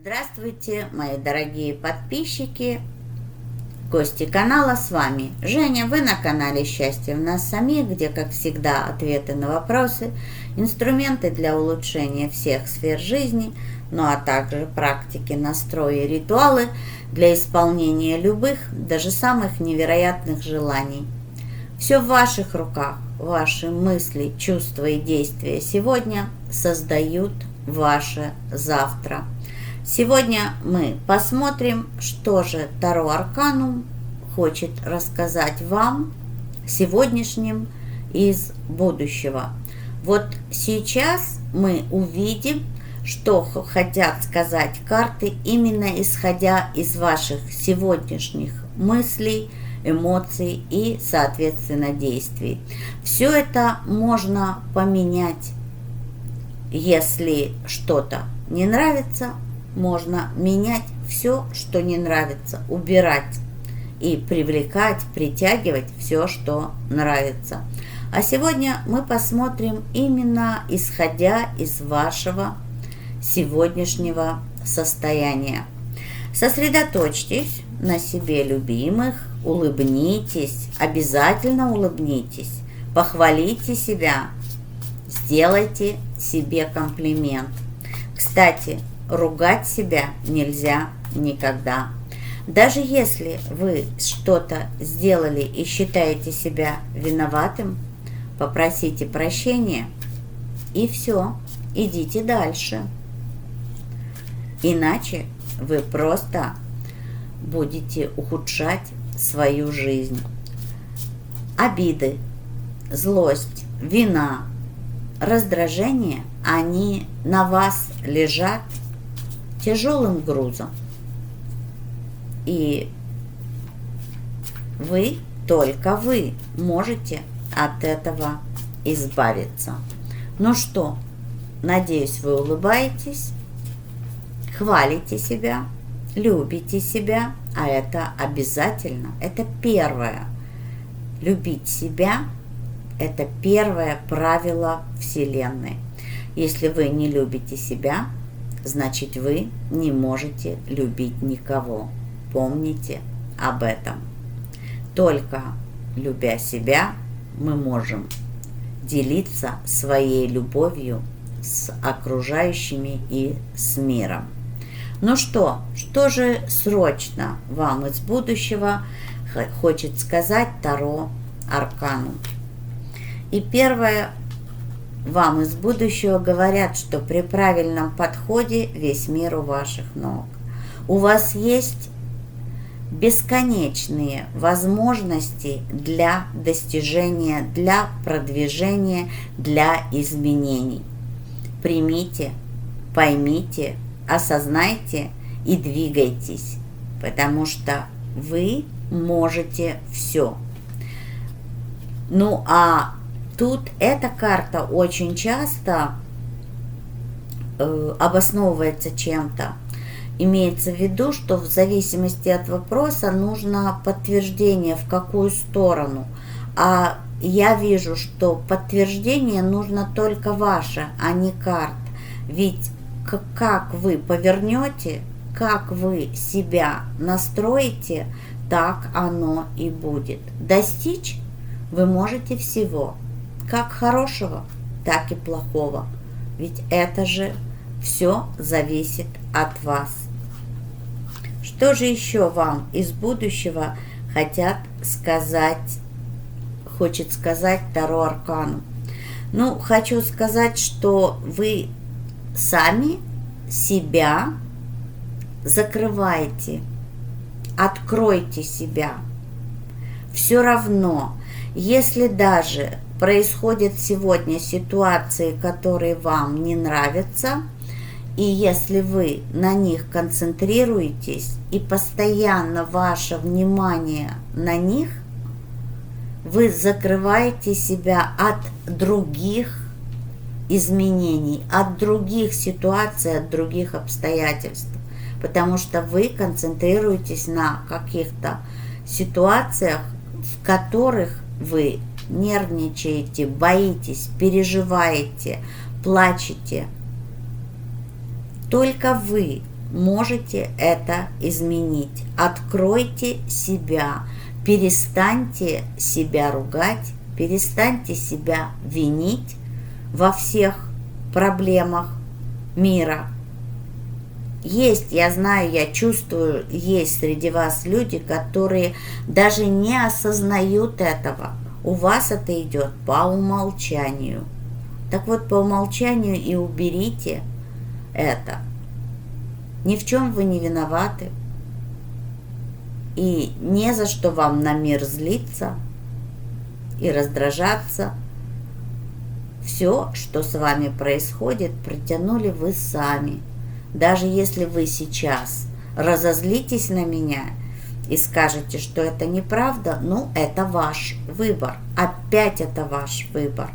Здравствуйте, мои дорогие подписчики, гости канала, с вами Женя. Вы на канале «Счастье в нас самих», где, как всегда, ответы на вопросы, инструменты для улучшения всех сфер жизни, ну а также практики, настрои и ритуалы для исполнения любых, даже самых невероятных желаний. Все в ваших руках. Ваши мысли, чувства и действия сегодня создают ваше завтра. Сегодня мы посмотрим, что же Таро Арканум хочет рассказать вам сегодняшним из будущего. Вот сейчас мы увидим, что хотят сказать карты, именно исходя из ваших сегодняшних мыслей, эмоций и, соответственно, действий. Все это можно поменять. Если что-то не нравится, можно менять все, что не нравится, убирать и привлекать, притягивать все, что нравится. А сегодня мы посмотрим именно исходя из вашего сегодняшнего состояния. Сосредоточьтесь на себе любимых, улыбнитесь, обязательно улыбнитесь, похвалите себя, сделайте себе комплимент. Кстати, ругать себя нельзя никогда. Даже если вы что-то сделали и считаете себя виноватым, попросите прощения и все, идите дальше. Иначе вы просто будете ухудшать свою жизнь. Обиды, злость, вина, раздражение, они на вас лежат тяжелым грузом. И вы, только вы можете от этого избавиться. Ну что, надеюсь, вы улыбаетесь, хвалите себя, любите себя, а это обязательно, это первое. Любить себя – это первое правило Вселенной. Если вы не любите себя, значит, вы не можете любить никого. Помните об этом. Только любя себя, мы можем делиться своей любовью с окружающими и с миром. Ну что же срочно вам из будущего хочет сказать Таро Арканум? И первое, вам из будущего говорят, что при правильном подходе весь мир у ваших ног. У вас есть бесконечные возможности для достижения, для продвижения, для изменений. Примите, поймите, осознайте и двигайтесь, потому что вы можете все. Ну а тут эта карта очень часто обосновывается чем-то. Имеется в виду, что в зависимости от вопроса нужно подтверждение, в какую сторону. А я вижу, что подтверждение нужно только ваше, а не карт. Ведь как вы повернете, как вы себя настроите, так оно и будет. Достичь вы можете всего, как хорошего, так и плохого. Ведь это же все зависит от вас. Что же еще вам из будущего хочет сказать Таро Арканум? Ну, хочу сказать, что вы сами себя закрываете, откройте себя. Все равно, если даже происходят сегодня ситуации, которые вам не нравятся, и если вы на них концентрируетесь и постоянно ваше внимание на них, вы закрываете себя от других изменений, от других ситуаций, от других обстоятельств, потому что вы концентрируетесь на каких-то ситуациях, в которых вы нервничаете, боитесь, переживаете, плачете. Только вы можете это изменить. Откройте себя, перестаньте себя ругать, перестаньте себя винить во всех проблемах мира. Есть, я знаю, я чувствую, есть среди вас люди, которые даже не осознают этого. У вас это идет по умолчанию. Так вот, по умолчанию и уберите это. Ни в чем вы не виноваты. И не за что вам на мир злиться и раздражаться. Все, что с вами происходит, протянули вы сами. Даже если вы сейчас разозлитесь на меня и скажете, что это неправда, ну, это ваш выбор. Опять это ваш выбор.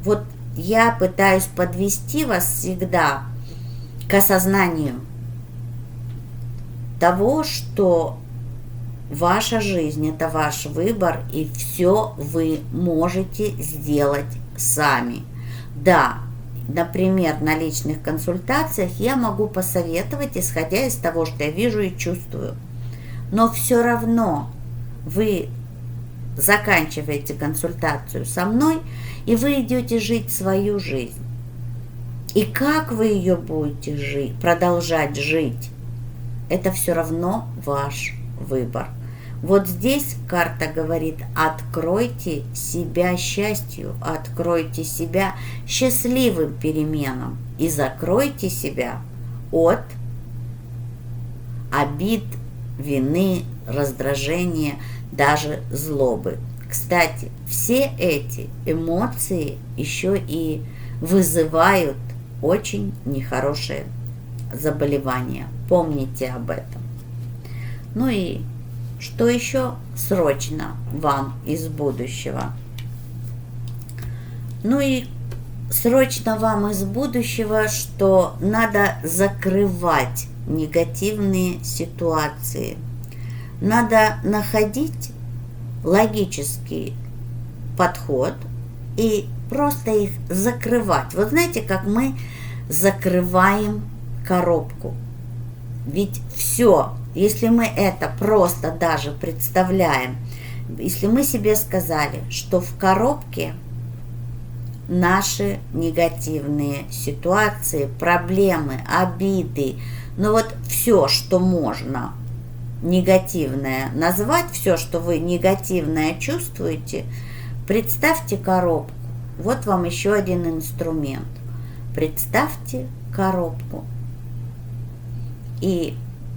Вот я пытаюсь подвести вас всегда к осознанию того, что ваша жизнь – это ваш выбор, и все вы можете сделать сами. Да, например, на личных консультациях я могу посоветовать, исходя из того, что я вижу и чувствую. Но все равно вы заканчиваете консультацию со мной, и вы идете жить свою жизнь. И как вы ее будете жить, продолжать жить, это все равно ваш выбор. Вот здесь карта говорит: откройте себя счастью, откройте себя счастливым переменам и закройте себя от обид, вины, раздражения, даже злобы. Кстати, все эти эмоции еще и вызывают очень нехорошие заболевания. Помните об этом. Ну и что еще срочно вам из будущего? Ну и срочно вам из будущего, что надо закрывать негативные ситуации. Надо находить логический подход и просто их закрывать. Вот знаете, как мы закрываем коробку. Ведь все, если мы это просто даже представляем, если мы себе сказали, что в коробке наши негативные ситуации, проблемы, обиды, ну вот все, что можно негативное назвать, все, что вы негативное чувствуете, представьте коробку. Вот вам еще один инструмент. Представьте коробку. И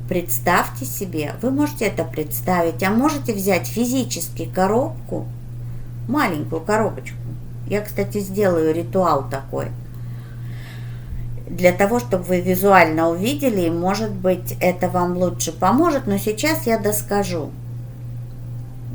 представьте себе, вы можете это представить, а можете взять физически коробку, маленькую коробочку. Я, кстати, сделаю ритуал такой, для того, чтобы вы визуально увидели, и, может быть, это вам лучше поможет, но сейчас я доскажу.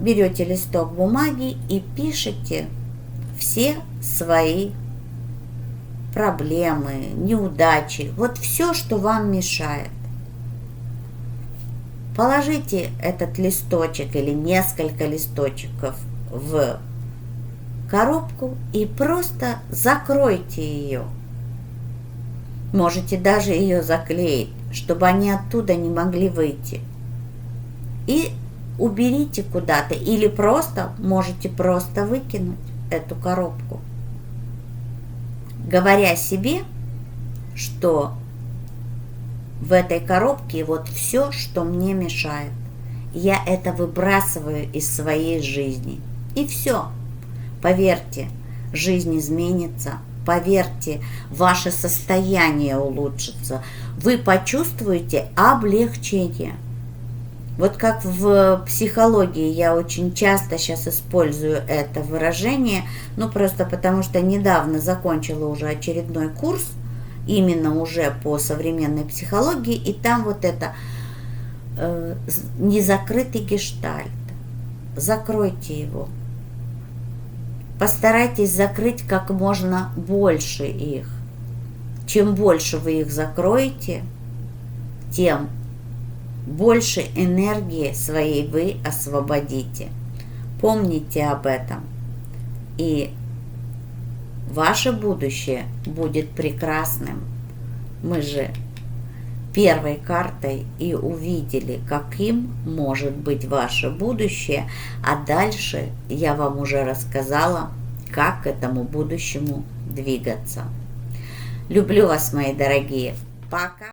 Берете листок бумаги и пишите все свои проблемы, неудачи, вот все, что вам мешает. Положите этот листочек или несколько листочков в коробку и просто закройте ее. Можете даже ее заклеить, чтобы они оттуда не могли выйти. И уберите куда-то или просто можете просто выкинуть эту коробку, говоря себе, что в этой коробке вот все, что мне мешает. Я это выбрасываю из своей жизни. И все. Поверьте, жизнь изменится. Поверьте, ваше состояние улучшится. Вы почувствуете облегчение. Вот как в психологии я очень часто сейчас использую это выражение, ну просто потому что недавно закончила уже очередной курс, именно уже по современной психологии, и там вот это незакрытый гештальт. Закройте его. Постарайтесь закрыть как можно больше их. Чем больше вы их закроете, тем больше энергии своей вы освободите. Помните об этом. И ваше будущее будет прекрасным. Мы же первой картой и увидели, каким может быть ваше будущее, а дальше я вам уже рассказала, как к этому будущему двигаться. Люблю вас, мои дорогие. Пока!